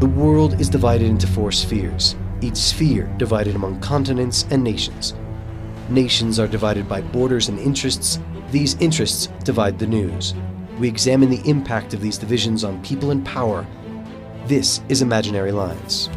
The world is divided into 4 spheres, each sphere divided among continents and nations. Nations are divided by borders and interests. These interests divide the news. We examine the impact of these divisions on people and power. This is Imaginary Lines.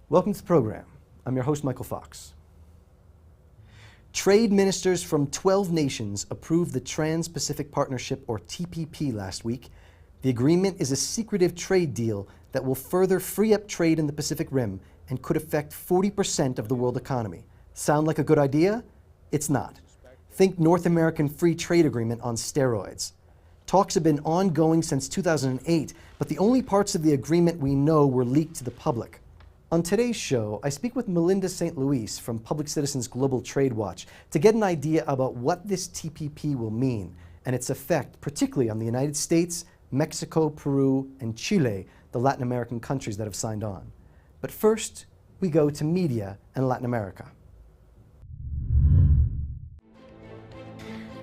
Welcome to the program. I'm your host, Michael Fox. Trade ministers from 12 nations approved the Trans-Pacific Partnership, or TPP, last week. The agreement is a secretive trade deal that will further free up trade in the Pacific Rim and could affect 40% of the world economy. Sound like a good idea? It's not. Think North American Free Trade Agreement on steroids. Talks have been ongoing since 2008, but the only parts of the agreement we know were leaked to the public. On today's show, I speak with Melinda St. Louis from Public Citizens Global Trade Watch to get an idea about what this TPP will mean and its effect, particularly on the United States, Mexico, Peru, and Chile, the Latin American countries that have signed on. But first, we go to media and Latin America.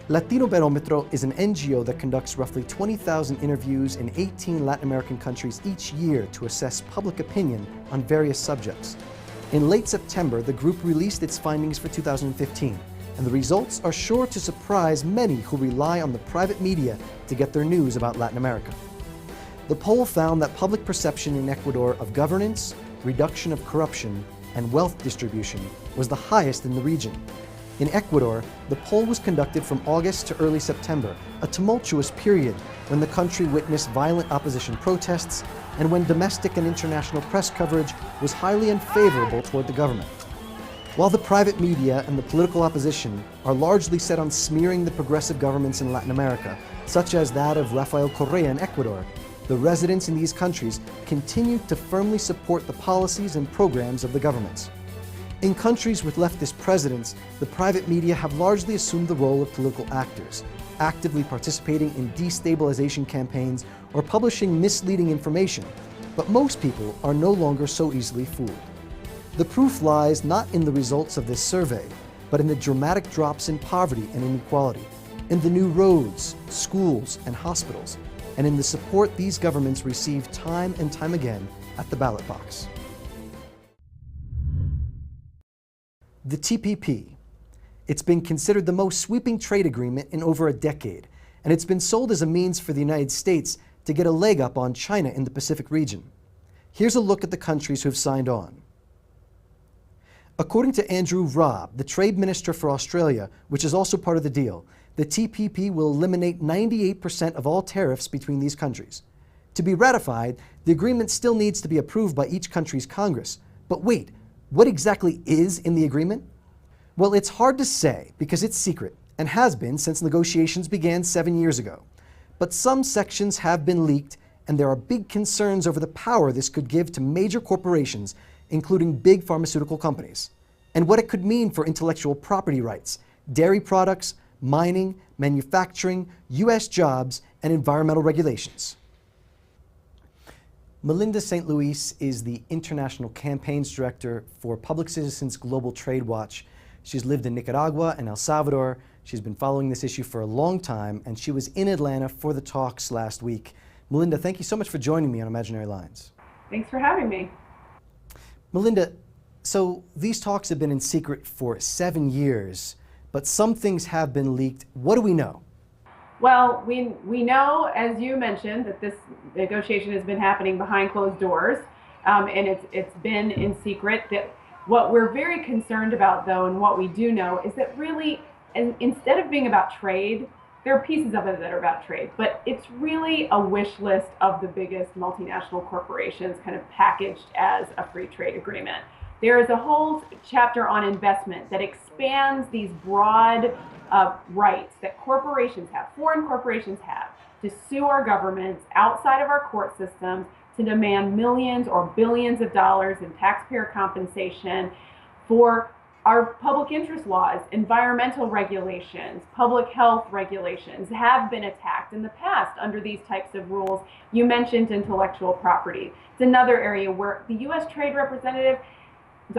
Latino Barometro is an NGO that conducts roughly 20,000 interviews in 18 Latin American countries each year to assess public opinion on various subjects. In late September, the group released its findings for 2015, and the results are sure to surprise many who rely on the private media to get their news about Latin America. The poll found that public perception in Ecuador of governance, reduction of corruption, and wealth distribution was the highest in the region. In Ecuador, the poll was conducted from August to early September, a tumultuous period when the country witnessed violent opposition protests and when domestic and international press coverage was highly unfavorable toward the government. While the private media and the political opposition are largely set on smearing the progressive governments in Latin America, such as that of Rafael Correa in Ecuador, the residents in these countries continue to firmly support the policies and programs of the governments. In countries with leftist presidents, the private media have largely assumed the role of political actors, actively participating in destabilization campaigns or publishing misleading information. But most people are no longer so easily fooled. The proof lies not in the results of this survey, but in the dramatic drops in poverty and inequality, in the new roads, schools, and hospitals, and in the support these governments receive time and time again at the ballot box. The TPP. It's been considered the most sweeping trade agreement in over a decade, and it's been sold as a means for the United States to get a leg up on China in the Pacific region. Here's a look at the countries who have signed on. According to Andrew Robb, the trade minister for Australia, which is also part of the deal, the TPP will eliminate 98% of all tariffs between these countries. To be ratified, the agreement still needs to be approved by each country's Congress. But wait, what exactly is in the agreement? Well, it's hard to say because it's secret and has been since negotiations began 7 years ago. But some sections have been leaked, and there are big concerns over the power this could give to major corporations, including big pharmaceutical companies, and what it could mean for intellectual property rights, dairy products, mining, manufacturing, U.S. jobs, and environmental regulations. Melinda St. Louis is the International Campaigns Director for Public Citizens Global Trade Watch. She's lived in Nicaragua and El Salvador. She's been following this issue for a long time, and she was in Atlanta for the talks last week. Melinda, thank you so much for joining me on Imaginary Lines. Thanks for having me. Melinda, so these talks have been in secret for 7 years, but some things have been leaked. What do we know? Well, we know, as you mentioned, that this negotiation has been happening behind closed doors, and it's been in secret. That what we're very concerned about, though, and what we do know, is that really, instead of being about trade, there are pieces of it that are about trade, but it's really a wish list of the biggest multinational corporations kind of packaged as a free trade agreement. There is a whole chapter on investment that expands these broad rights that corporations have, foreign corporations have, to sue our governments outside of our court systems to demand millions or billions of dollars in taxpayer compensation for our public interest laws, environmental regulations, public health regulations have been attacked in the past under these types of rules. You mentioned intellectual property. It's another area where the U.S. Trade Representative's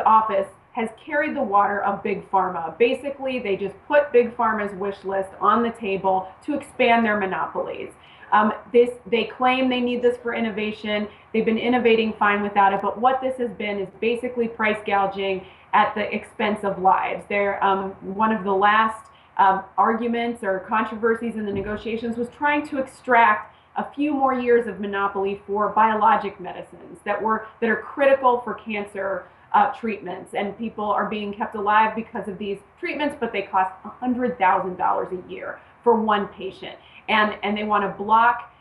office has carried the water of Big Pharma. Basically, they just put Big Pharma's wish list on the table to expand their monopolies. They claim they need this for innovation. They've been innovating fine without it, but what this has been is basically price gouging at the expense of lives. They're one of the last arguments or controversies in the negotiations was trying to extract a few more years of monopoly for biologic medicines that are critical for cancer treatments, and people are being kept alive because of these treatments, but they cost $100,000 a year for one patient, and they want to block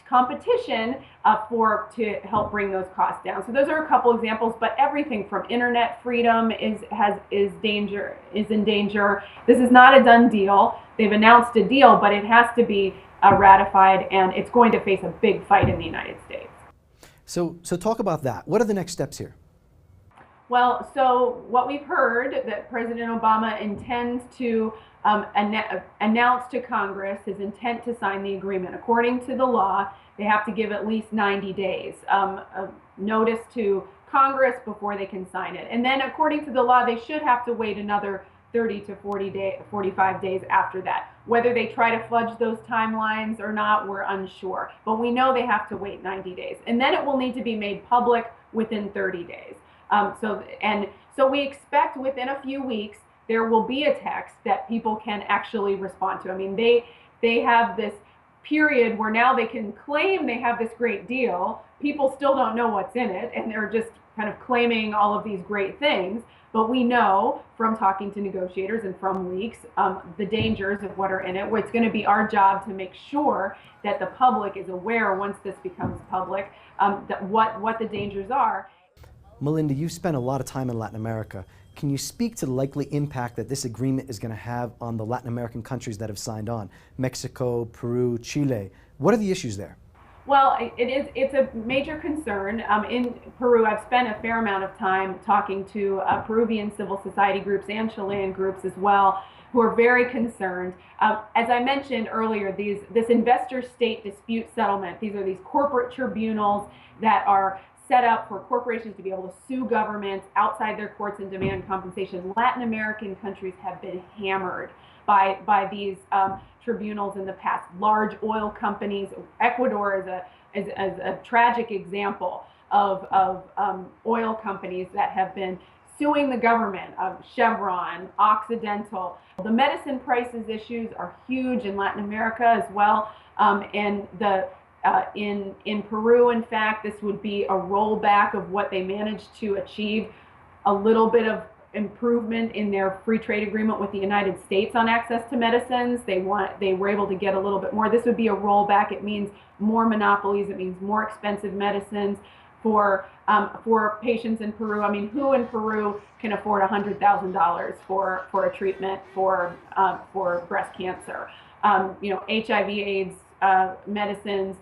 competition to help bring those costs down. So those are a couple examples, but everything from internet freedom is in danger. This is not a done deal. They've announced a deal, but it has to be ratified, and it's going to face a big fight in the United States. So talk about that. What are the next steps here? Well, so what we've heard that President Obama intends to announce to Congress his intent to sign the agreement. According to the law, they have to give at least 90 days of notice to Congress before they can sign it. And then according to the law, they should have to wait another 30 to 45 days after that. Whether they try to fudge those timelines or not, we're unsure. But we know they have to wait 90 days. And then it will need to be made public within 30 days. So we expect within a few weeks there will be a text that people can actually respond to. I mean, they have this period where now they can claim they have this great deal. People still don't know what's in it, and they're just kind of claiming all of these great things. But we know from talking to negotiators and from leaks the dangers of what are in it. It's going to be our job to make sure that the public is aware once this becomes public that what the dangers are. Melinda, you've spent a lot of time in Latin America. Can you speak to the likely impact that this agreement is going to have on the Latin American countries that have signed on? Mexico, Peru, Chile. What are the issues there? Well, it's a major concern. In Peru, I've spent a fair amount of time talking to Peruvian civil society groups and Chilean groups as well, who are very concerned. As I mentioned earlier, this investor-state dispute settlement, these are these corporate tribunals that are set up for corporations to be able to sue governments outside their courts and demand compensation. Latin American countries have been hammered by these tribunals in the past. Large oil companies, Ecuador is a tragic example of oil companies that have been suing the government, Chevron, Occidental. The medicine prices issues are huge in Latin America as well, and in Peru, in fact, this would be a rollback of what they managed to achieve, a little bit of improvement in their free trade agreement with the United States on access to medicines. They were able to get a little bit more. This would be a rollback. It means more monopolies. It means more expensive medicines for patients in Peru. I mean, who in Peru can afford $100,000 for a treatment for breast cancer? HIV/AIDS medicines.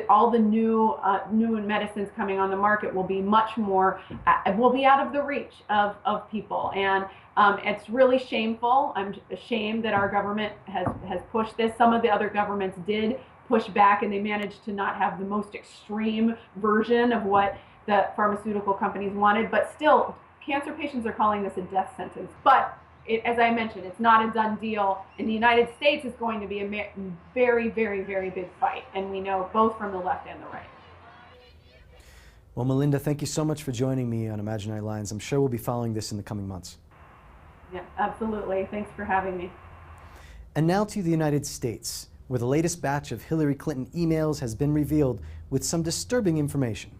All the new medicines coming on the market will be much more, will be out of the reach of people, and it's really shameful. I'm ashamed that our government has pushed this. Some of the other governments did push back, and they managed to not have the most extreme version of what the pharmaceutical companies wanted, but still, cancer patients are calling this a death sentence. But as I mentioned, it's not a done deal. In the United States, it's going to be a very, very, very big fight, and we know both from the left and the right. Well, Melinda, thank you so much for joining me on Imaginary Lines. I'm sure we'll be following this in the coming months. Yeah, absolutely. Thanks for having me. And now to the United States, where the latest batch of Hillary Clinton emails has been revealed with some disturbing information.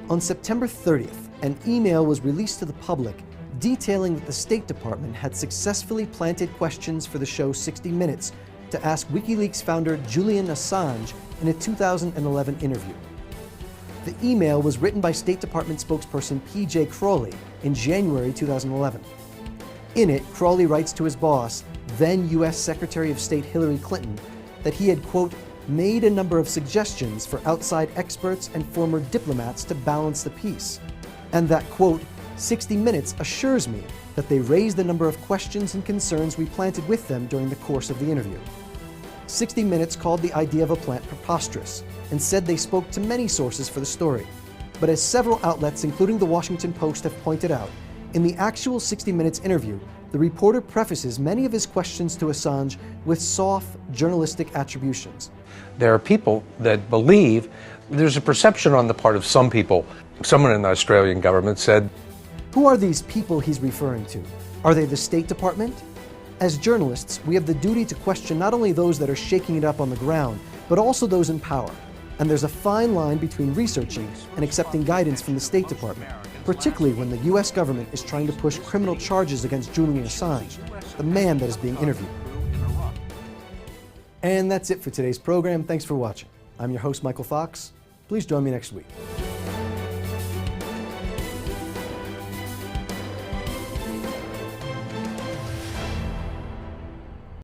On September 30th, an email was released to the public detailing that the State Department had successfully planted questions for the show 60 Minutes to ask WikiLeaks founder Julian Assange in a 2011 interview. The email was written by State Department spokesperson P.J. Crowley in January 2011. In it, Crowley writes to his boss, then U.S. Secretary of State Hillary Clinton, that he had, quote, made a number of suggestions for outside experts and former diplomats to balance the peace, and that, quote, 60 Minutes assures me that they raised the number of questions and concerns we planted with them during the course of the interview. 60 Minutes called the idea of a plant preposterous and said they spoke to many sources for the story, But as several outlets, including the Washington Post, have pointed out, in the actual 60 Minutes interview, the reporter prefaces many of his questions to Assange with soft journalistic attributions. There are people that believe there's a perception on the part of some people. Someone in the Australian government said, Who are these people he's referring to? Are they the State Department? As journalists, we have the duty to question not only those that are shaking it up on the ground, but also those in power. And there's a fine line between researching and accepting guidance from the State Department, particularly when the US government is trying to push criminal charges against Julian Assange, the man that is being interviewed. And that's it for today's program. Thanks for watching. I'm your host, Michael Fox. Please join me next week.